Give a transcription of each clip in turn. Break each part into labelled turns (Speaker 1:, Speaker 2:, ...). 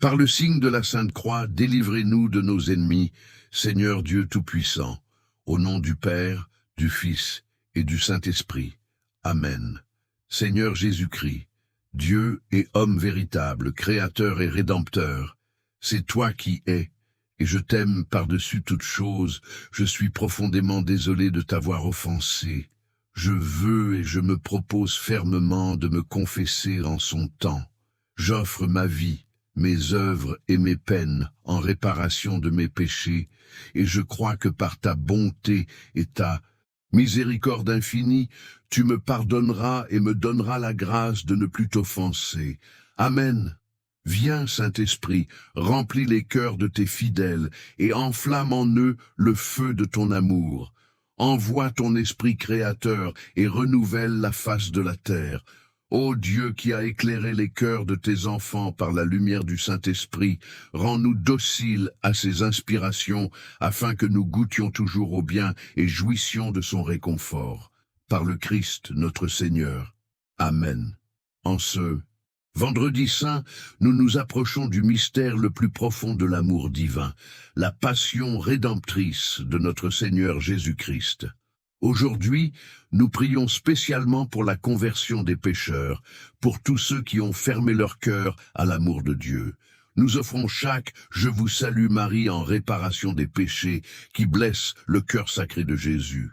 Speaker 1: Par le signe de la Sainte Croix, délivrez-nous de nos ennemis, Seigneur Dieu Tout-Puissant, au nom du Père, du Fils et du Saint-Esprit. Amen. Seigneur Jésus-Christ, Dieu et homme véritable, Créateur et Rédempteur, c'est toi qui es, et je t'aime par-dessus toute chose. Je suis profondément désolé de t'avoir offensé. Je veux et je me propose fermement de me confesser en son temps. J'offre ma vie, mes œuvres et mes peines en réparation de mes péchés, et je crois que par ta bonté et ta miséricorde infinie, tu me pardonneras et me donneras la grâce de ne plus t'offenser. Amen. Viens, Saint-Esprit, remplis les cœurs de tes fidèles et enflamme en eux le feu de ton amour. Envoie ton esprit créateur et renouvelle la face de la terre. Ô Dieu qui a éclairé les cœurs de tes enfants par la lumière du Saint-Esprit, rends-nous dociles à ses inspirations, afin que nous goûtions toujours au bien et jouissions de son réconfort. Par le Christ notre Seigneur. Amen. En ce Vendredi Saint, nous nous approchons du mystère le plus profond de l'amour divin, la passion rédemptrice de notre Seigneur Jésus-Christ. Aujourd'hui, nous prions spécialement pour la conversion des pécheurs, pour tous ceux qui ont fermé leur cœur à l'amour de Dieu. Nous offrons chaque « Je vous salue Marie » en réparation des péchés qui blessent le cœur sacré de Jésus.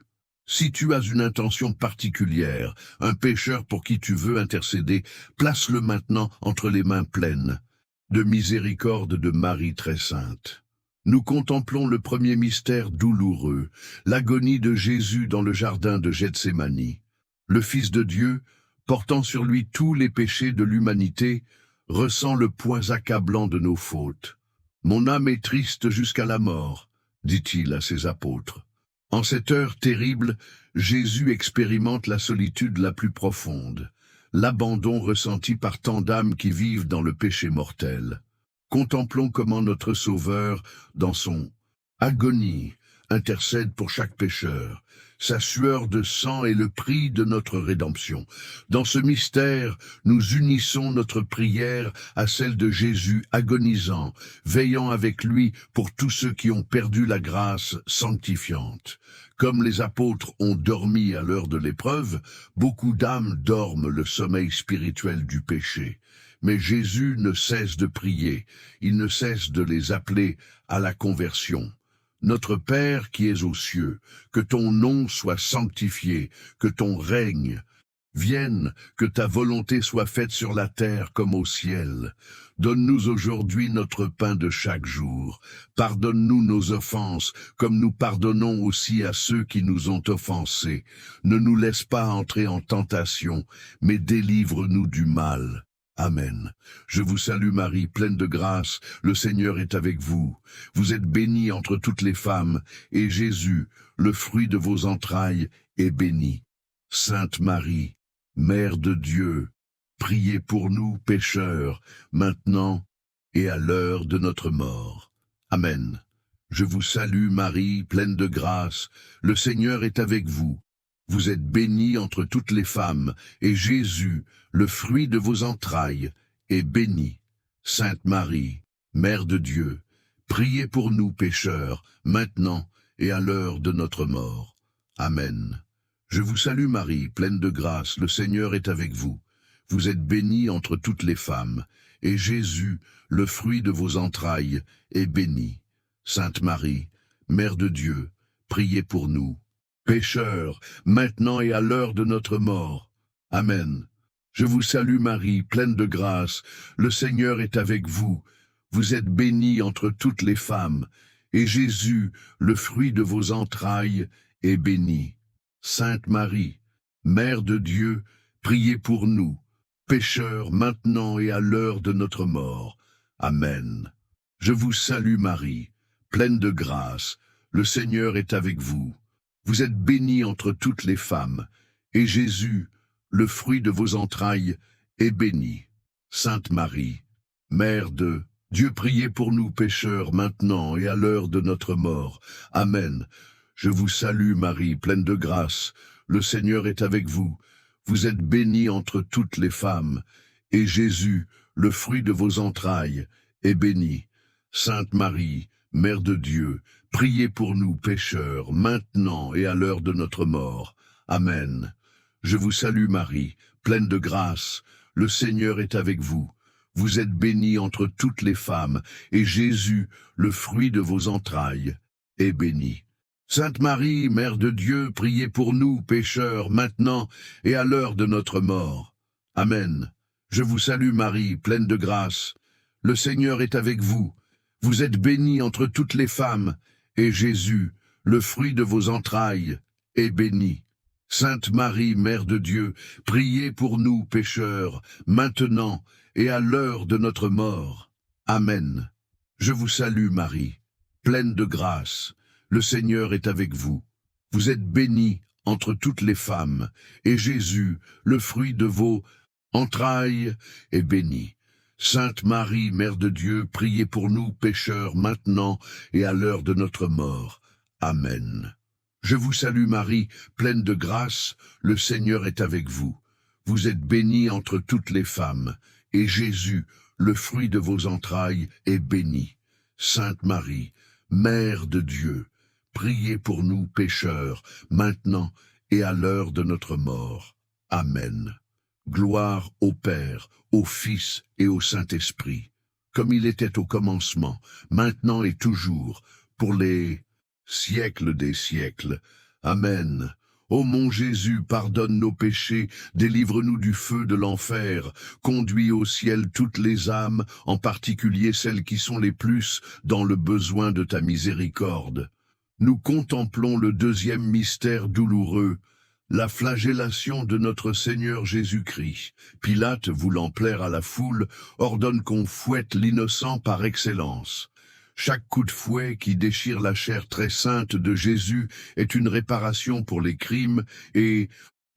Speaker 1: Si tu as une intention particulière, un pécheur pour qui tu veux intercéder, place-le maintenant entre les mains pleines de miséricorde de Marie très sainte. Nous contemplons le premier mystère douloureux, l'agonie de Jésus dans le jardin de Gethsémani. Le Fils de Dieu, portant sur lui tous les péchés de l'humanité, ressent le poids accablant de nos fautes. « Mon âme est triste jusqu'à la mort », dit-il à ses apôtres. En cette heure terrible, Jésus expérimente la solitude la plus profonde, l'abandon ressenti par tant d'âmes qui vivent dans le péché mortel. Contemplons comment notre Sauveur, dans son agonie, intercède pour chaque pécheur. Sa sueur de sang est le prix de notre rédemption. Dans ce mystère, nous unissons notre prière à celle de Jésus agonisant, veillant avec lui pour tous ceux qui ont perdu la grâce sanctifiante. Comme les apôtres ont dormi à l'heure de l'épreuve, beaucoup d'âmes dorment le sommeil spirituel du péché. Mais Jésus ne cesse de prier, il ne cesse de les appeler à la conversion. Notre Père qui es aux cieux, que ton nom soit sanctifié, que ton règne vienne, que ta volonté soit faite sur la terre comme au ciel. Donne-nous aujourd'hui notre pain de chaque jour. Pardonne-nous nos offenses, comme nous pardonnons aussi à ceux qui nous ont offensés. Ne nous laisse pas entrer en tentation, mais délivre-nous du mal. Amen. Je vous salue Marie, pleine de grâce, le Seigneur est avec vous. Vous êtes bénie entre toutes les femmes, et Jésus, le fruit de vos entrailles, est béni. Sainte Marie, Mère de Dieu, priez pour nous pécheurs, maintenant et à l'heure de notre mort. Amen. Je vous salue Marie, pleine de grâce, le Seigneur est avec vous. Vous êtes bénie entre toutes les femmes, et Jésus, le fruit de vos entrailles, est béni. Sainte Marie, Mère de Dieu, priez pour nous pécheurs, maintenant et à l'heure de notre mort. Amen. Je vous salue Marie, pleine de grâce, le Seigneur est avec vous. Vous êtes bénie entre toutes les femmes, et Jésus, le fruit de vos entrailles, est béni. Sainte Marie, Mère de Dieu, priez pour nous pécheurs, maintenant et à l'heure de notre mort. Amen. Je vous salue Marie, pleine de grâce, le Seigneur est avec vous. Vous êtes bénie entre toutes les femmes, et Jésus, le fruit de vos entrailles, est béni. Sainte Marie, Mère de Dieu, priez pour nous, pécheurs, maintenant et à l'heure de notre mort. Amen. Je vous salue Marie, pleine de grâce, le Seigneur est avec vous. Vous êtes bénie entre toutes les femmes, et Jésus, le fruit de vos entrailles, est béni. Sainte Marie, Mère de Dieu, priez pour nous pécheurs, maintenant et à l'heure de notre mort. Amen. Je vous salue Marie, pleine de grâce, le Seigneur est avec vous. Vous êtes bénie entre toutes les femmes, et Jésus, le fruit de vos entrailles, est bénie. Sainte Marie, Mère de Dieu, priez pour nous pécheurs, maintenant et à l'heure de notre mort. Amen. Je vous salue Marie, pleine de grâce, le Seigneur est avec vous. Vous êtes bénie entre toutes les femmes, et Jésus, le fruit de vos entrailles, est béni. Sainte Marie, Mère de Dieu, priez pour nous pécheurs, maintenant et à l'heure de notre mort. Amen. Je vous salue Marie, pleine de grâce, le Seigneur est avec vous. Vous êtes bénie entre toutes les femmes, et Jésus, le fruit de vos entrailles, est béni. Sainte Marie, Mère de Dieu, priez pour nous pécheurs, maintenant et à l'heure de notre mort. Amen. Je vous salue Marie, pleine de grâce, le Seigneur est avec vous. Vous êtes bénie entre toutes les femmes, et Jésus, le fruit de vos entrailles, est béni. Sainte Marie, Mère de Dieu, priez pour nous pécheurs maintenant et à l'heure de notre mort. Amen. Je vous salue Marie, pleine de grâce, le Seigneur est avec vous. Vous êtes bénie entre toutes les femmes, et Jésus, le fruit de vos entrailles, est béni. Sainte Marie, Mère de Dieu, priez pour nous pécheurs, maintenant et à l'heure de notre mort. Amen. Gloire au Père, au Fils et au Saint-Esprit, comme il était au commencement, maintenant et toujours, pour les siècles des siècles. Amen. Ô mon Jésus, pardonne nos péchés, délivre-nous du feu de l'enfer, conduis au ciel toutes les âmes, en particulier celles qui sont les plus dans le besoin de ta miséricorde. Nous contemplons le deuxième mystère douloureux, la flagellation de notre Seigneur Jésus-Christ. Pilate, voulant plaire à la foule, ordonne qu'on fouette l'innocent par excellence. Chaque coup de fouet qui déchire la chair très sainte de Jésus est une réparation pour les crimes et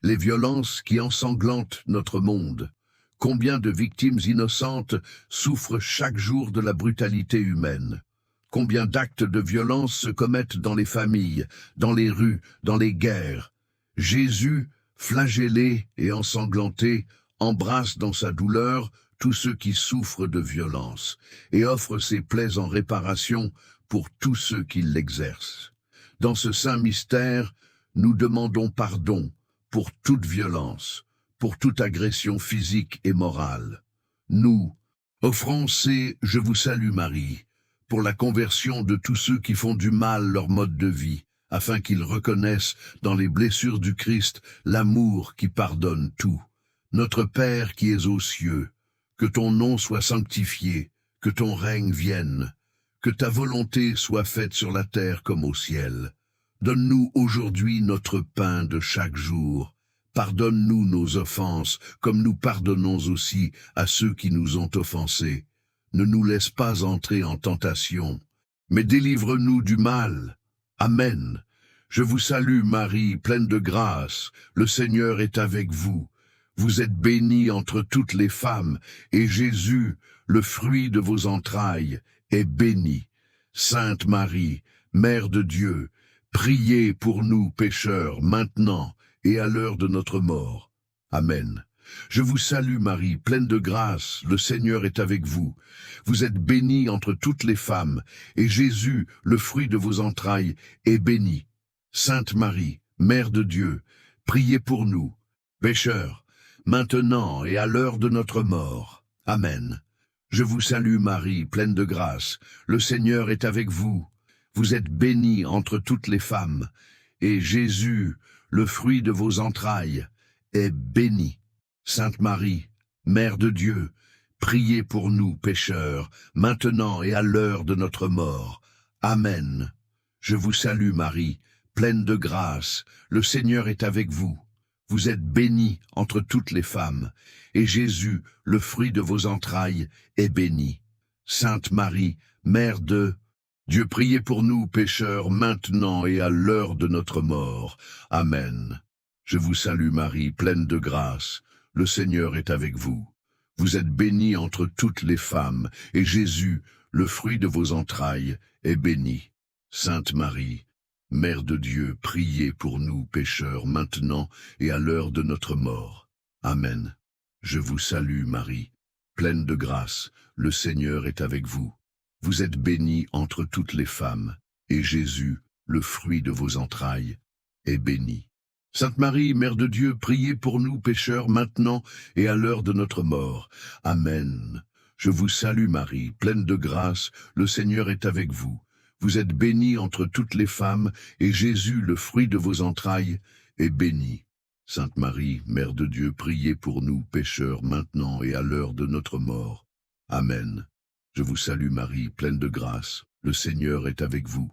Speaker 1: les violences qui ensanglantent notre monde. Combien de victimes innocentes souffrent chaque jour de la brutalité humaine? Combien d'actes de violence se commettent dans les familles, dans les rues, dans les guerres? Jésus, flagellé et ensanglanté, embrasse dans sa douleur tous ceux qui souffrent de violence et offre ses plaies en réparation pour tous ceux qui l'exercent. Dans ce saint mystère, nous demandons pardon pour toute violence, pour toute agression physique et morale. Nous offrons ces « Je vous salue Marie » pour la conversion de tous ceux qui font du mal leur mode de vie, afin qu'ils reconnaissent dans les blessures du Christ l'amour qui pardonne tout. Notre Père qui es aux cieux, que ton nom soit sanctifié, que ton règne vienne, que ta volonté soit faite sur la terre comme au ciel. Donne-nous aujourd'hui notre pain de chaque jour. Pardonne-nous nos offenses, comme nous pardonnons aussi à ceux qui nous ont offensés. Ne nous laisse pas entrer en tentation, mais délivre-nous du mal. Amen. Je vous salue Marie, pleine de grâce, le Seigneur est avec vous. Vous êtes bénie entre toutes les femmes, et Jésus, le fruit de vos entrailles, est béni. Sainte Marie, Mère de Dieu, priez pour nous pécheurs, maintenant et à l'heure de notre mort. Amen. Je vous salue Marie, pleine de grâce, le Seigneur est avec vous. Vous êtes bénie entre toutes les femmes, et Jésus, le fruit de vos entrailles, est béni. Sainte Marie, Mère de Dieu, priez pour nous, pécheurs, maintenant et à l'heure de notre mort. Amen. Je vous salue Marie, pleine de grâce, le Seigneur est avec vous. Vous êtes bénie entre toutes les femmes, et Jésus, le fruit de vos entrailles, est béni. Sainte Marie, Mère de Dieu, priez pour nous pécheurs, maintenant et à l'heure de notre mort. Amen. Je vous salue Marie, pleine de grâce, le Seigneur est avec vous. Vous êtes bénie entre toutes les femmes, et Jésus, le fruit de vos entrailles, est béni. Sainte Marie, Mère de Dieu, priez pour nous pécheurs, maintenant et à l'heure de notre mort. Amen. Je vous salue Marie, pleine de grâce, le Seigneur est avec vous. Vous êtes bénie entre toutes les femmes, et Jésus, le fruit de vos entrailles, est béni. Sainte Marie, Mère de Dieu, priez pour nous pécheurs, maintenant et à l'heure de notre mort. Amen. Je vous salue Marie, pleine de grâce, le Seigneur est avec vous. Vous êtes bénie entre toutes les femmes, et Jésus, le fruit de vos entrailles, est béni. Sainte Marie, Mère de Dieu, priez pour nous pécheurs maintenant et à l'heure de notre mort. Amen. Je vous salue Marie, pleine de grâce, le Seigneur est avec vous. Vous êtes bénie entre toutes les femmes, et Jésus, le fruit de vos entrailles, est béni. Sainte Marie, Mère de Dieu, priez pour nous pécheurs maintenant et à l'heure de notre mort. Amen. Je vous salue Marie, pleine de grâce, le Seigneur est avec vous.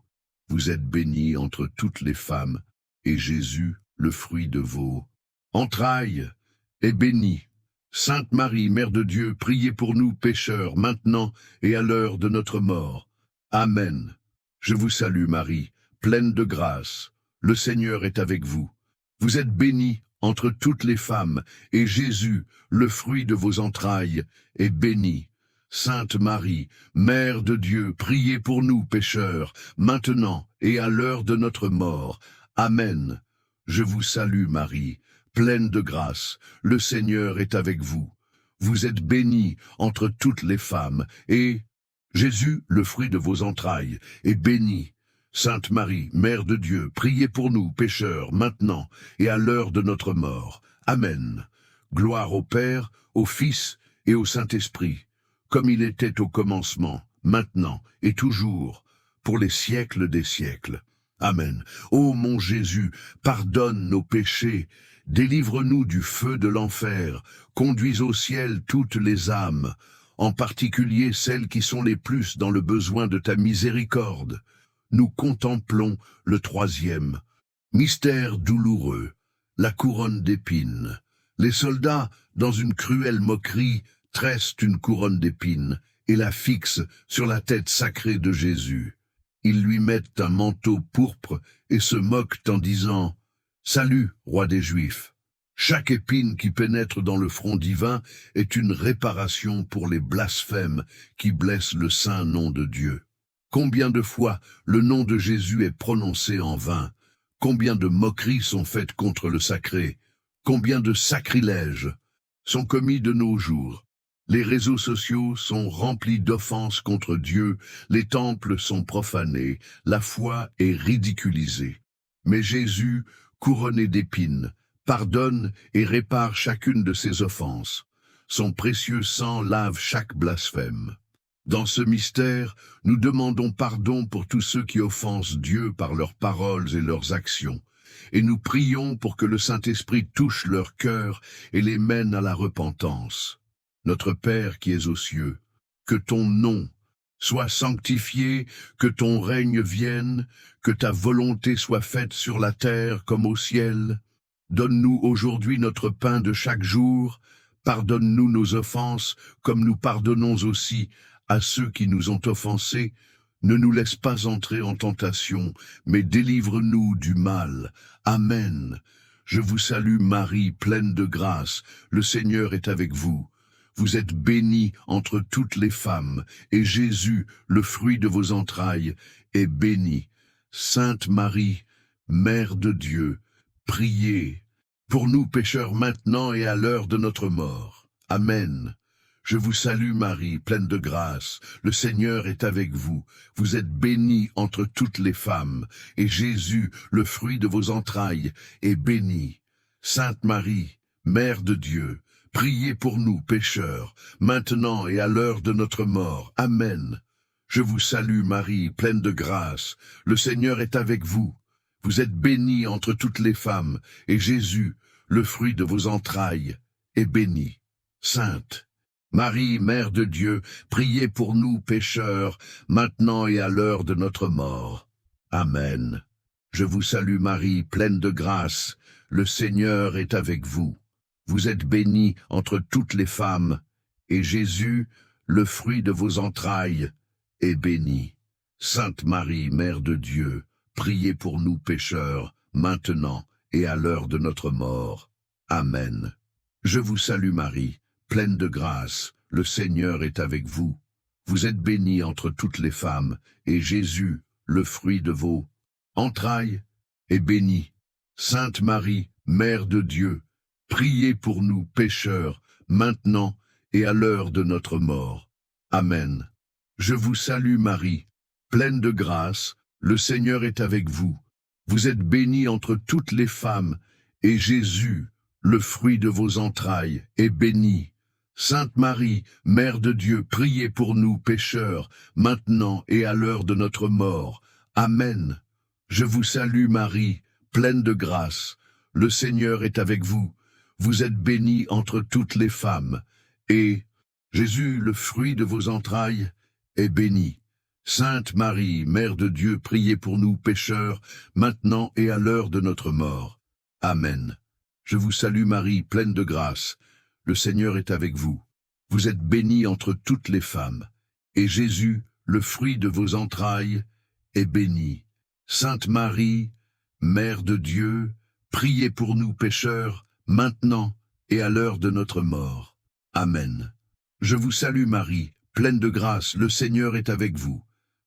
Speaker 1: Vous êtes bénie entre toutes les femmes, et Jésus, le fruit de vos entrailles, est béni. Sainte Marie, Mère de Dieu, priez pour nous pécheurs, maintenant et à l'heure de notre mort. Amen. Je vous salue Marie, pleine de grâce, le Seigneur est avec vous. Vous êtes bénie entre toutes les femmes, et Jésus, le fruit de vos entrailles, est béni. Sainte Marie, Mère de Dieu, priez pour nous pécheurs, maintenant et à l'heure de notre mort. Amen. Je vous salue Marie, pleine de grâce, le Seigneur est avec vous. Vous êtes bénie entre toutes les femmes, et Jésus, le fruit de vos entrailles, est béni. Sainte Marie, Mère de Dieu, priez pour nous pécheurs, maintenant et à l'heure de notre mort. Amen. Gloire au Père, au Fils et au Saint-Esprit, comme il était au commencement, maintenant et toujours, pour les siècles des siècles. Amen. Ô mon Jésus, pardonne nos péchés, délivre-nous du feu de l'enfer, conduis au ciel toutes les âmes, en particulier celles qui sont les plus dans le besoin de ta miséricorde. Nous contemplons le troisième mystère douloureux, la couronne d'épines. Les soldats, dans une cruelle moquerie, tressent une couronne d'épines et la fixent sur la tête sacrée de Jésus. Ils lui mettent un manteau pourpre et se moquent en disant « Salut, roi des Juifs !» Chaque épine qui pénètre dans le front divin est une réparation pour les blasphèmes qui blessent le saint nom de Dieu. Combien de fois le nom de Jésus est prononcé en vain? Combien de moqueries sont faites contre le sacré? Combien de sacrilèges sont commis de nos jours? Les réseaux sociaux sont remplis d'offenses contre Dieu, les temples sont profanés, la foi est ridiculisée. Mais Jésus, couronné d'épines, pardonne et répare chacune de ces offenses. Son précieux sang lave chaque blasphème. Dans ce mystère, nous demandons pardon pour tous ceux qui offensent Dieu par leurs paroles et leurs actions, et nous prions pour que le Saint-Esprit touche leur cœur et les mène à la repentance. Notre Père qui es aux cieux, que ton nom soit sanctifié, que ton règne vienne, que ta volonté soit faite sur la terre comme au ciel. Donne-nous aujourd'hui notre pain de chaque jour, pardonne-nous nos offenses comme nous pardonnons aussi à ceux qui nous ont offensés. Ne nous laisse pas entrer en tentation, mais délivre-nous du mal. Amen. Je vous salue Marie, pleine de grâce, le Seigneur est avec vous. Vous êtes bénie entre toutes les femmes, et Jésus, le fruit de vos entrailles, est béni. Sainte Marie, Mère de Dieu, priez pour nous pécheurs maintenant et à l'heure de notre mort. Amen. Je vous salue Marie, pleine de grâce, le Seigneur est avec vous. Vous êtes bénie entre toutes les femmes, et Jésus, le fruit de vos entrailles, est béni. Sainte Marie, Mère de Dieu, priez pour nous pécheurs, maintenant et à l'heure de notre mort. Amen. Je vous salue Marie, pleine de grâce, le Seigneur est avec vous. Vous êtes bénie entre toutes les femmes, et Jésus, le fruit de vos entrailles, est béni. Sainte Marie, Mère de Dieu, priez pour nous pécheurs, maintenant et à l'heure de notre mort. Amen. Je vous salue Marie, pleine de grâce, le Seigneur est avec vous. Vous êtes bénie entre toutes les femmes, et Jésus, le fruit de vos entrailles, est béni. Sainte Marie, Mère de Dieu, priez pour nous pécheurs, maintenant et à l'heure de notre mort. Amen. Je vous salue Marie, pleine de grâce, le Seigneur est avec vous. Vous êtes bénie entre toutes les femmes, et Jésus, le fruit de vos entrailles, est béni. Sainte Marie, Mère de Dieu, priez pour nous pécheurs, maintenant et à l'heure de notre mort. Amen. Je vous salue Marie, pleine de grâce, le Seigneur est avec vous. Vous êtes bénie entre toutes les femmes, et Jésus, le fruit de vos entrailles, est béni. Sainte Marie, Mère de Dieu, priez pour nous pécheurs, maintenant et à l'heure de notre mort. Amen. Je vous salue Marie, pleine de grâce, le Seigneur est avec vous. Vous êtes bénie entre toutes les femmes, et Jésus, le fruit de vos entrailles, est béni. Sainte Marie, Mère de Dieu, priez pour nous pécheurs, maintenant et à l'heure de notre mort. Amen. Je vous salue Marie, pleine de grâce, le Seigneur est avec vous. Vous êtes bénie entre toutes les femmes, et Jésus, le fruit de vos entrailles, est béni. Sainte Marie, Mère de Dieu, priez pour nous pécheurs, maintenant et à l'heure de notre mort. Amen. Je vous salue Marie, pleine de grâce, le Seigneur est avec vous.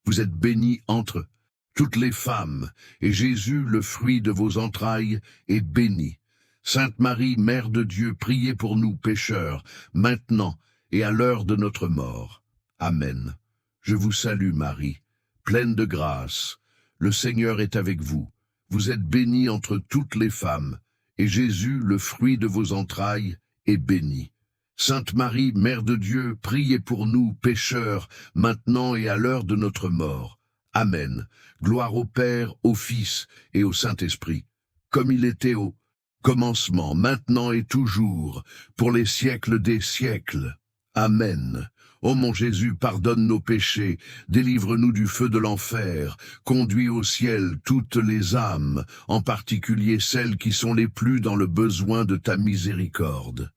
Speaker 1: Vous êtes bénie entre toutes les femmes, et Jésus, le fruit de vos entrailles, est béni. Sainte Marie, Mère de Dieu, priez pour nous pécheurs, maintenant et à l'heure de notre mort. Amen. Je vous salue Marie, pleine de grâce, le Seigneur est avec vous. Vous êtes bénie entre toutes les femmes, et Jésus, le fruit de vos entrailles, est béni. Sainte Marie, Mère de Dieu, priez pour nous pécheurs, maintenant et à l'heure de notre mort. Amen. Gloire au Père, au Fils et au Saint-Esprit, comme il était au commencement, maintenant et toujours, pour les siècles des siècles. Amen. Ô mon Jésus, pardonne nos péchés, délivre-nous du feu de l'enfer, conduis au ciel toutes les âmes, en particulier celles qui sont les plus dans le besoin de ta miséricorde.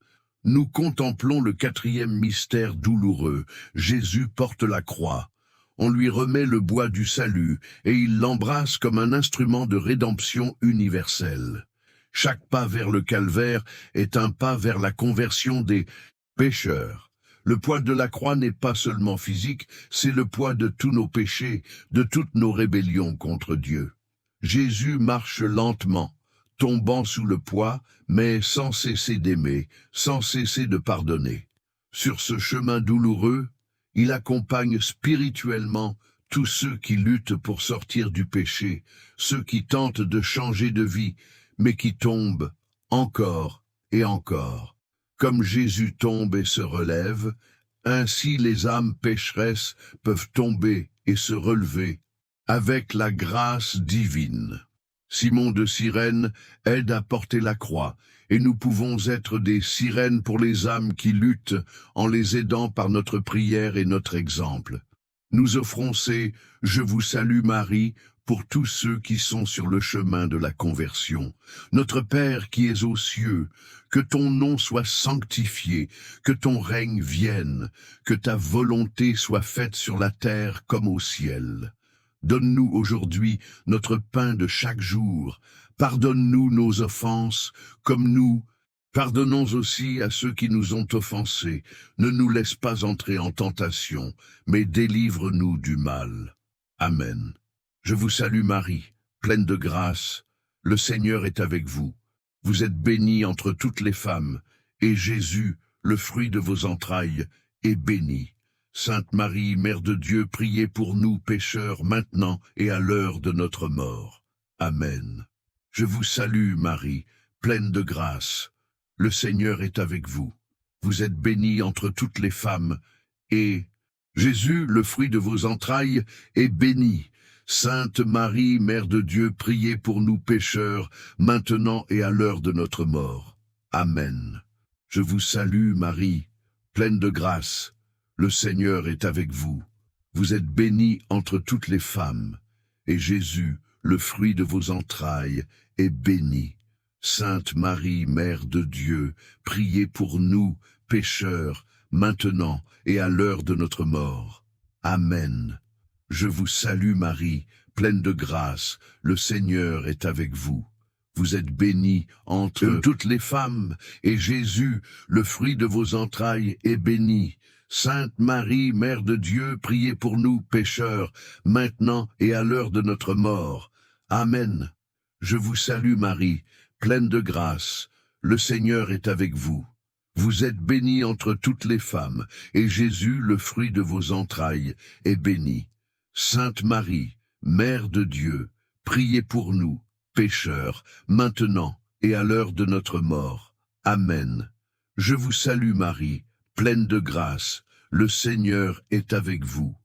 Speaker 1: Nous contemplons le 4e mystère douloureux. Jésus porte la croix. On lui remet le bois du salut, et il l'embrasse comme un instrument de rédemption universelle. Chaque pas vers le calvaire est un pas vers la conversion des pécheurs. Le poids de la croix n'est pas seulement physique, c'est le poids de tous nos péchés, de toutes nos rébellions contre Dieu. Jésus marche lentement, tombant sous le poids, mais sans cesser d'aimer, sans cesser de pardonner. Sur ce chemin douloureux, il accompagne spirituellement tous ceux qui luttent pour sortir du péché, ceux qui tentent de changer de vie, mais qui tombent encore et encore. Comme Jésus tombe et se relève, ainsi les âmes pécheresses peuvent tomber et se relever avec la grâce divine. Simon de Cyrène aide à porter la croix, et nous pouvons être des sirènes pour les âmes qui luttent en les aidant par notre prière et notre exemple. Nous offrons ces « Je vous salue Marie » pour tous ceux qui sont sur le chemin de la conversion. Notre Père qui es aux cieux, que ton nom soit sanctifié, que ton règne vienne, que ta volonté soit faite sur la terre comme au ciel. Donne-nous aujourd'hui notre pain de chaque jour. Pardonne-nous nos offenses, comme nous pardonnons aussi à ceux qui nous ont offensés. Ne nous laisse pas entrer en tentation, mais délivre-nous du mal. Amen. Je vous salue Marie, pleine de grâce, le Seigneur est avec vous. Vous êtes bénie entre toutes les femmes, et Jésus, le fruit de vos entrailles, est béni. Sainte Marie, Mère de Dieu, priez pour nous pécheurs maintenant et à l'heure de notre mort. Amen. Je vous salue Marie, pleine de grâce, le Seigneur est avec vous. Vous êtes bénie entre toutes les femmes, et Jésus, le fruit de vos entrailles, est béni. Sainte Marie, Mère de Dieu, priez pour nous pécheurs, maintenant et à l'heure de notre mort. Amen. Je vous salue, Marie, pleine de grâce. Le Seigneur est avec vous. Vous êtes bénie entre toutes les femmes, et Jésus, le fruit de vos entrailles, est béni. Sainte Marie, Mère de Dieu, priez pour nous, pécheurs, maintenant et à l'heure de notre mort. Amen. Je vous salue Marie, pleine de grâce, le Seigneur est avec vous. Vous êtes bénie entre toutes les femmes, et Jésus, le fruit de vos entrailles, est béni. Sainte Marie, Mère de Dieu, priez pour nous pécheurs, maintenant et à l'heure de notre mort. Amen. Je vous salue Marie, pleine de grâce, le Seigneur est avec vous. Vous êtes bénie entre toutes les femmes, et Jésus, le fruit de vos entrailles, est béni. Sainte Marie, Mère de Dieu, priez pour nous, pécheurs, maintenant et à l'heure de notre mort. Amen. Je vous salue Marie, pleine de grâce, le Seigneur est avec vous.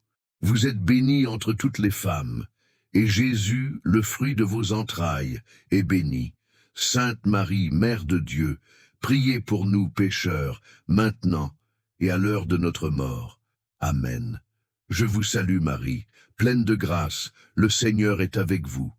Speaker 1: Vous êtes bénie entre toutes les femmes, et Jésus, le fruit de vos entrailles, est béni. Sainte Marie, Mère de Dieu, priez pour nous pécheurs, maintenant et à l'heure de notre mort. Amen. Je vous salue Marie, pleine de grâce, le Seigneur est avec vous.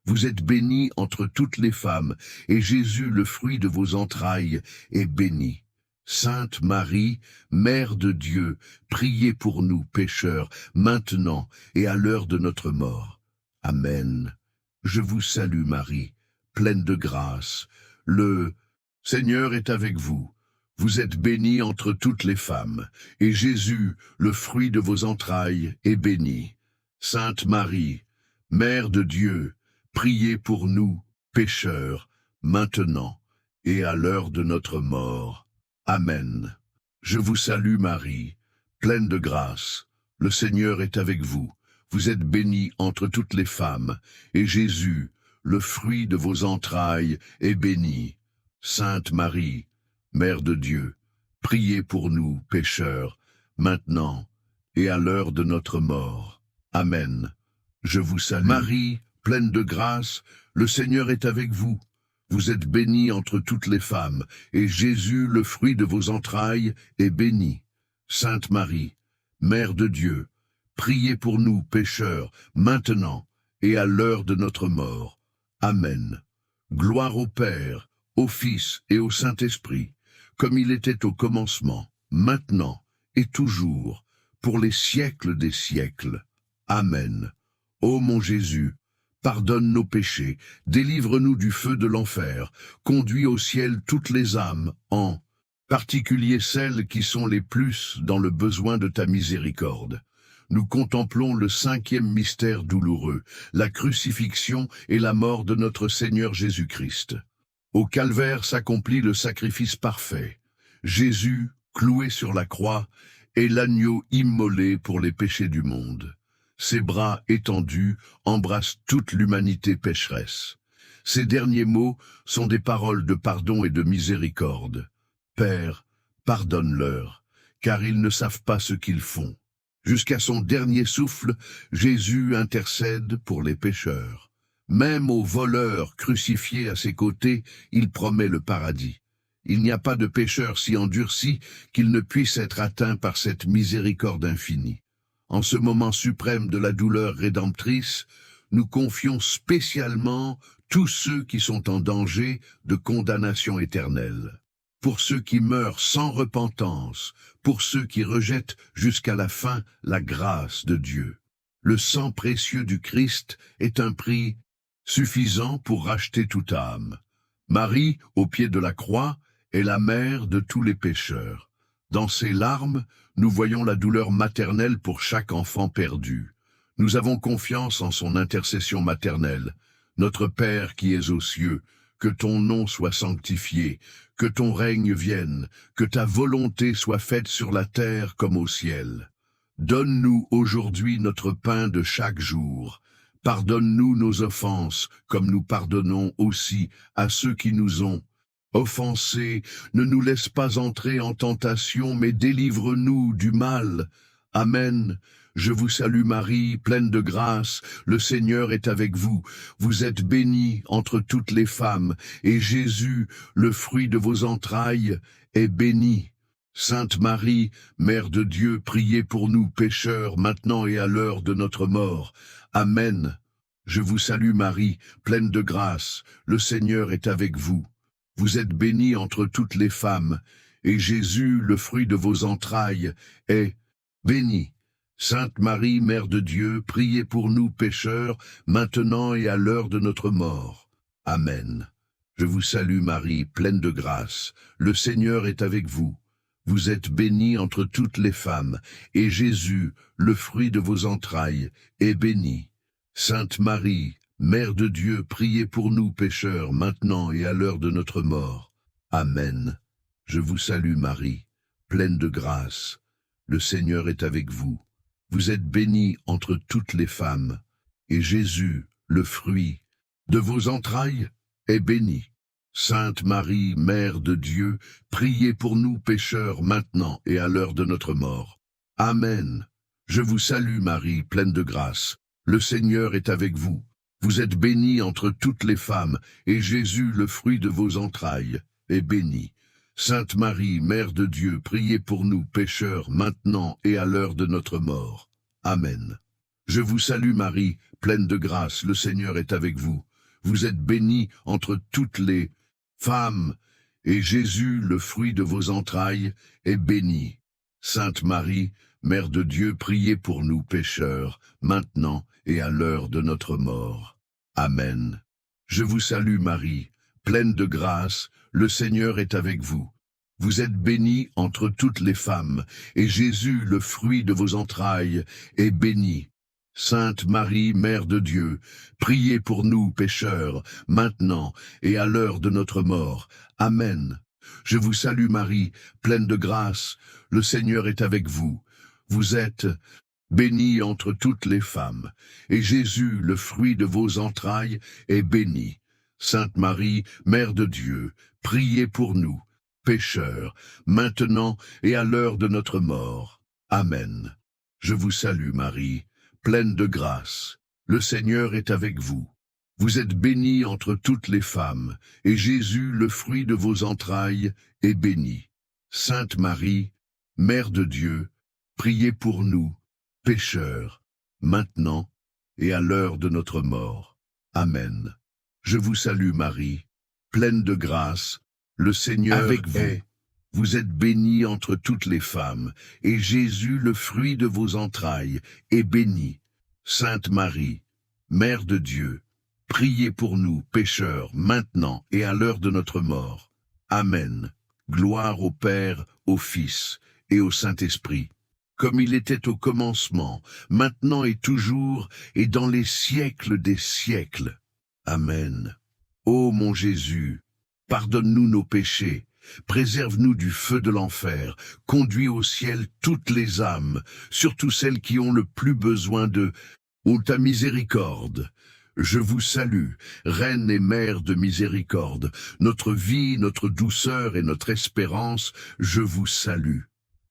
Speaker 1: Vous êtes bénie entre toutes les femmes, et Jésus, le fruit de vos entrailles, est béni. Sainte Marie, Mère de Dieu, priez pour nous pécheurs, maintenant et à l'heure de notre mort. Amen. Je vous salue Marie, pleine de grâce. Le Seigneur est avec vous. Vous êtes bénie entre toutes les femmes, et Jésus, le fruit de vos entrailles, est béni. Sainte Marie, Mère de Dieu, priez pour nous, pécheurs, maintenant et à l'heure de notre mort. Amen. Je vous salue Marie, pleine de grâce. Le Seigneur est avec vous. Vous êtes bénie entre toutes les femmes, et Jésus, le fruit de vos entrailles, est béni. Sainte Marie, Mère de Dieu, priez pour nous, pécheurs, maintenant et à l'heure de notre mort. Amen. Je vous salue. Marie, pleine de grâce, le Seigneur est avec vous. Vous êtes bénie entre toutes les femmes, et Jésus, le fruit de vos entrailles, est béni. Sainte Marie, Mère de Dieu, priez pour nous, pécheurs, maintenant et à l'heure de notre mort. Amen. Gloire au Père, au Fils et au Saint-Esprit, comme il était au commencement, maintenant et toujours, pour les siècles des siècles. Amen. Ô mon Jésus, pardonne nos péchés, délivre-nous du feu de l'enfer, conduis au ciel toutes les âmes, en particulier celles qui sont les plus dans le besoin de ta miséricorde. Nous contemplons le 5e mystère douloureux, la crucifixion et la mort de notre Seigneur Jésus-Christ. Au calvaire s'accomplit le sacrifice parfait. Jésus, cloué sur la croix, est l'agneau immolé pour les péchés du monde. Ses bras étendus embrassent toute l'humanité pécheresse. Ces derniers mots sont des paroles de pardon et de miséricorde. Père, pardonne-leur, car ils ne savent pas ce qu'ils font. Jusqu'à son dernier souffle, Jésus intercède pour les pécheurs. Même aux voleurs crucifiés à ses côtés, il promet le paradis. Il n'y a pas de pécheur si endurci qu'il ne puisse être atteint par cette miséricorde infinie. En ce moment suprême de la douleur rédemptrice, nous confions spécialement tous ceux qui sont en danger de condamnation éternelle. Pour ceux qui meurent sans repentance, pour ceux qui rejettent jusqu'à la fin la grâce de Dieu. Le sang précieux du Christ est un prix suffisant pour racheter toute âme. Marie, au pied de la croix, est la mère de tous les pécheurs. Dans ses larmes, nous voyons la douleur maternelle pour chaque enfant perdu. Nous avons confiance en son intercession maternelle. Notre Père qui es aux cieux, que ton nom soit sanctifié, que ton règne vienne, que ta volonté soit faite sur la terre comme au ciel. Donne-nous aujourd'hui notre pain de chaque jour. Pardonne-nous nos offenses, comme nous pardonnons aussi à ceux qui nous ont offensés. Ne nous laisse pas entrer en tentation, mais délivre-nous du mal. Amen. Je vous salue Marie, pleine de grâce, le Seigneur est avec vous. Vous êtes bénie entre toutes les femmes, et Jésus, le fruit de vos entrailles, est béni. Sainte Marie, Mère de Dieu, priez pour nous pécheurs, maintenant et à l'heure de notre mort. Amen. Je vous salue Marie, pleine de grâce, le Seigneur est avec vous. Vous êtes bénie entre toutes les femmes, et Jésus, le fruit de vos entrailles, est béni. Sainte Marie, Mère de Dieu, priez pour nous pécheurs, maintenant et à l'heure de notre mort. Amen. Je vous salue Marie, pleine de grâce, le Seigneur est avec vous. Vous êtes bénie entre toutes les femmes, et Jésus, le fruit de vos entrailles, est béni. Sainte Marie, Mère de Dieu, priez pour nous pécheurs, maintenant et à l'heure de notre mort. Amen. Je vous salue Marie, pleine de grâce. Le Seigneur est avec vous. Vous êtes bénie entre toutes les femmes, et Jésus, le fruit de vos entrailles, est béni. Sainte Marie, Mère de Dieu, priez pour nous pécheurs maintenant et à l'heure de notre mort. Amen. Je vous salue Marie, pleine de grâce. Le Seigneur est avec vous. Vous êtes bénie entre toutes les femmes, et Jésus, le fruit de vos entrailles, est béni. Sainte Marie, Mère de Dieu, priez pour nous pécheurs maintenant et à l'heure de notre mort. Amen. Je vous salue Marie, pleine de grâce, le Seigneur est avec vous. Vous êtes bénie entre toutes les femmes, et Jésus, le fruit de vos entrailles, est béni. Sainte Marie, Mère de Dieu, priez pour nous pécheurs, maintenant et à l'heure de notre mort. Amen. Je vous salue Marie, pleine de grâce, le Seigneur est avec vous. Vous êtes bénie entre toutes les femmes, et Jésus, le fruit de vos entrailles, est béni. Sainte Marie, Mère de Dieu, priez pour nous pécheurs, maintenant et à l'heure de notre mort. Amen. Je vous salue Marie, pleine de grâce, le Seigneur est avec vous. Vous êtes bénie entre toutes les femmes, et Jésus, le fruit de vos entrailles, est béni. Sainte Marie, Mère de Dieu, priez pour nous, pécheurs, maintenant et à l'heure de notre mort. Amen. Je vous salue Marie, pleine de grâce. Le Seigneur est avec vous. Vous êtes bénie entre toutes les femmes, et Jésus, le fruit de vos entrailles, est béni. Sainte Marie, Mère de Dieu, priez pour nous, pécheurs, maintenant et à l'heure de notre mort. Amen. Je vous salue Marie, pleine de grâce, le Seigneur avec vous. Vous êtes bénie entre toutes les femmes, et Jésus, le fruit de vos entrailles, est béni. Sainte Marie, Mère de Dieu, priez pour nous, pécheurs, maintenant et à l'heure de notre mort. Amen. Gloire au Père, au Fils et au Saint-Esprit, comme il était au commencement, maintenant et toujours, et dans les siècles des siècles. Amen. Ô mon Jésus, pardonne-nous nos péchés, préserve-nous du feu de l'enfer, conduis au ciel toutes les âmes, surtout celles qui ont le plus besoin de ta miséricorde. Je vous salue, Reine et Mère de miséricorde, notre vie, notre douceur et notre espérance, je vous salue.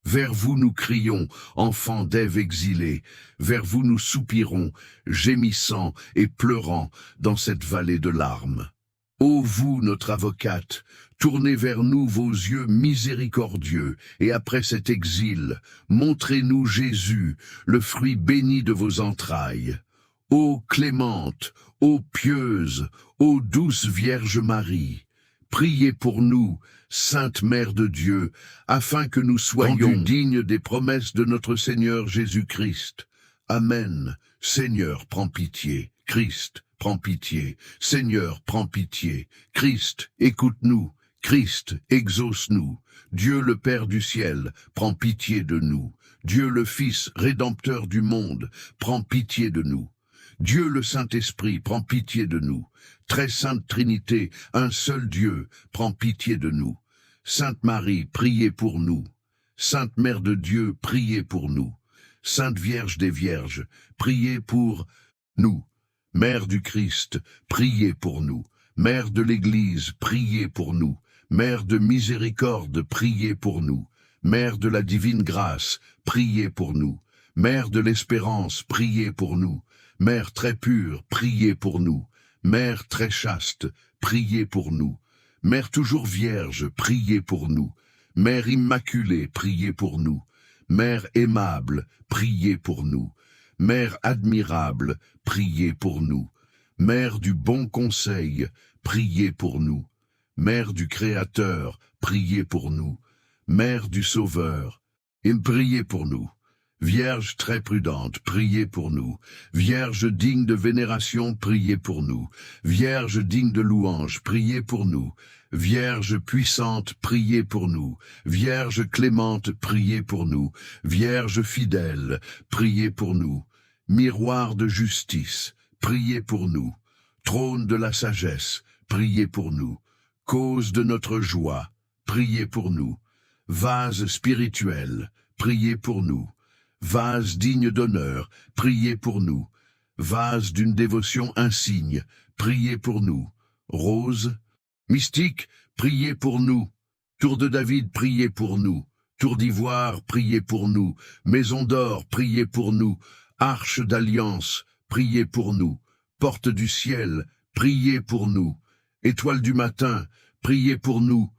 Speaker 1: Vers vous nous crions, enfants d'Ève exilés, vers vous nous soupirons, gémissant et pleurant dans cette vallée de larmes. Ô vous, notre avocate, tournez vers nous vos yeux miséricordieux, et après cet exil, montrez-nous Jésus, le fruit béni de vos entrailles. Ô clémente, ô pieuse, ô douce Vierge Marie, priez pour nous, Sainte Mère de Dieu, afin que nous soyons dignes des promesses de notre Seigneur Jésus-Christ. Amen. Seigneur, prends pitié. Christ, prends pitié. Seigneur, prends pitié. Christ, écoute-nous. Christ, exauce-nous. Dieu le Père du ciel, prends pitié de nous. Dieu le Fils, rédempteur du monde, prends pitié de nous. Dieu le Saint-Esprit, prends pitié de nous. Très sainte Trinité, un seul Dieu, prends pitié de nous. Sainte Marie, priez pour nous. Sainte Mère de Dieu, priez pour nous. Sainte Vierge des Vierges, priez pour nous. Mère du Christ, priez pour nous. Mère de l'Église, priez pour nous. Mère de miséricorde, priez pour nous. Mère de la divine grâce, priez pour nous. Mère de l'espérance, priez pour nous. Mère très pure, priez pour nous. Mère très chaste, priez pour nous. Mère toujours vierge, priez pour nous. Mère immaculée, priez pour nous. Mère aimable, priez pour nous. Mère admirable, priez pour nous. Mère du bon conseil, priez pour nous. Mère du Créateur, priez pour nous. Mère du Sauveur, priez pour nous. Vierge très prudente, priez pour nous. Vierge digne de vénération, priez pour nous. Vierge digne de louange, priez pour nous. Vierge puissante, priez pour nous. Vierge clémente, priez pour nous. Vierge fidèle, priez pour nous. Miroir de justice, priez pour nous. Trône de la sagesse, priez pour nous. Cause de notre joie, priez pour nous. Vase spirituel, priez pour nous. Vase digne d'honneur, priez pour nous. Vase d'une dévotion insigne, priez pour nous. Rose, mystique, priez pour nous. Tour de David, priez pour nous. Tour d'ivoire, priez pour nous. Maison d'or, priez pour nous. Arche d'alliance, priez pour nous. Porte du ciel, priez pour nous. Étoile du matin, priez pour nous.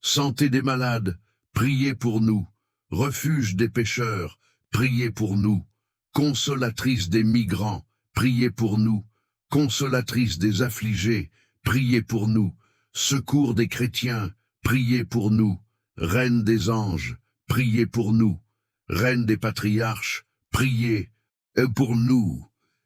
Speaker 1: Santé des malades, priez pour nous. Refuge des pécheurs, priez pour nous. Consolatrice des migrants, priez pour nous. Consolatrice des affligés, priez pour nous. Secours des chrétiens, priez pour nous. Reine des anges, priez pour nous. Reine des patriarches, priez pour nous.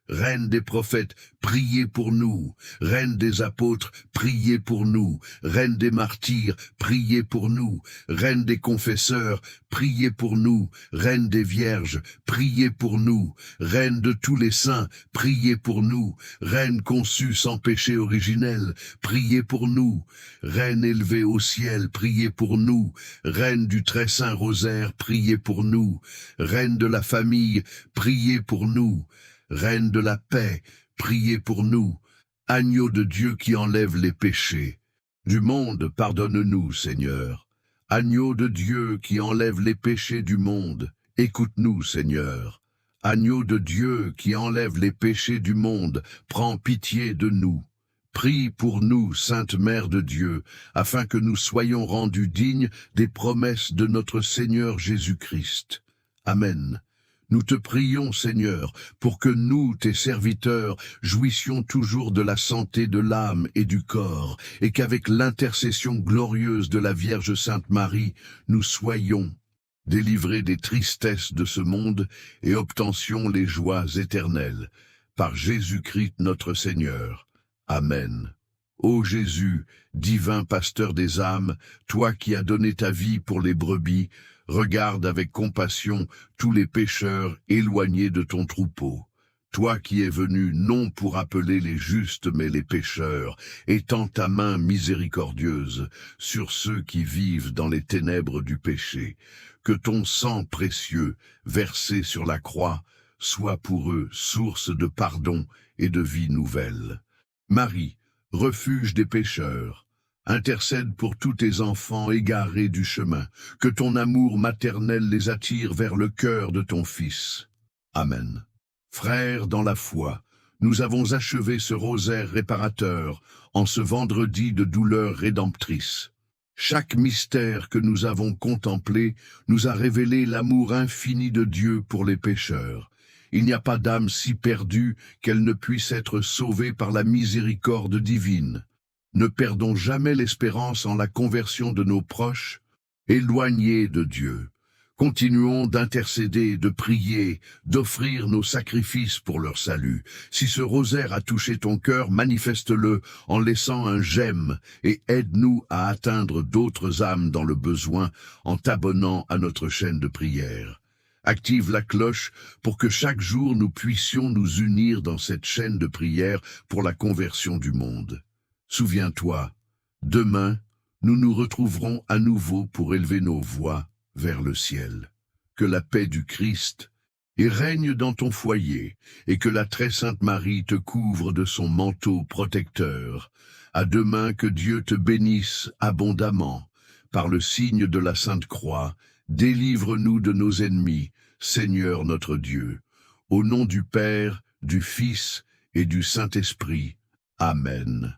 Speaker 1: Reine des prophètes, priez pour nous. Reine des apôtres, priez pour nous. Reine des martyrs, priez pour nous. Reine des confesseurs, priez pour nous. Reine des vierges, priez pour nous. Reine de tous les saints, priez pour nous. Reine conçue sans péché originel, priez pour nous. Reine élevée au ciel, priez pour nous. Reine du très saint rosaire, priez pour nous. Reine de la famille, priez pour nous. Reine de la paix, priez pour nous. Agneau de Dieu qui enlève les péchés du monde, pardonne-nous, Seigneur. Agneau de Dieu qui enlève les péchés du monde, écoute-nous, Seigneur. Agneau de Dieu qui enlève les péchés du monde, prends pitié de nous. Prie pour nous, Sainte Mère de Dieu, afin que nous soyons rendus dignes des promesses de notre Seigneur Jésus-Christ. Amen. Nous te prions, Seigneur, pour que nous, tes serviteurs, jouissions toujours de la santé de l'âme et du corps, et qu'avec l'intercession glorieuse de la Vierge Sainte Marie, nous soyons délivrés des tristesses de ce monde et obtentions les joies éternelles. Par Jésus-Christ notre Seigneur. Amen. Ô Jésus, divin pasteur des âmes, toi qui as donné ta vie pour les brebis, regarde avec compassion tous les pécheurs éloignés de ton troupeau. Toi qui es venu non pour appeler les justes mais les pécheurs, étends ta main miséricordieuse sur ceux qui vivent dans les ténèbres du péché. Que ton sang précieux, versé sur la croix, soit pour eux source de pardon et de vie nouvelle. Marie, refuge des pécheurs, intercède pour tous tes enfants égarés du chemin, que ton amour maternel les attire vers le cœur de ton Fils. Amen. Frères dans la foi, nous avons achevé ce rosaire réparateur en ce vendredi de douleur rédemptrice. Chaque mystère que nous avons contemplé nous a révélé l'amour infini de Dieu pour les pécheurs. Il n'y a pas d'âme si perdue qu'elle ne puisse être sauvée par la miséricorde divine. Ne perdons jamais l'espérance en la conversion de nos proches, éloignés de Dieu. Continuons d'intercéder, de prier, d'offrir nos sacrifices pour leur salut. Si ce rosaire a touché ton cœur, manifeste-le en laissant un j'aime et aide-nous à atteindre d'autres âmes dans le besoin en t'abonnant à notre chaîne de prière. Active la cloche pour que chaque jour nous puissions nous unir dans cette chaîne de prière pour la conversion du monde. Souviens-toi, demain, nous nous retrouverons à nouveau pour élever nos voix vers le ciel. Que la paix du Christ règne dans ton foyer et que la très sainte Marie te couvre de son manteau protecteur. À demain, que Dieu te bénisse abondamment. Par le signe de la Sainte Croix, délivre-nous de nos ennemis, Seigneur notre Dieu. Au nom du Père, du Fils et du Saint-Esprit. Amen.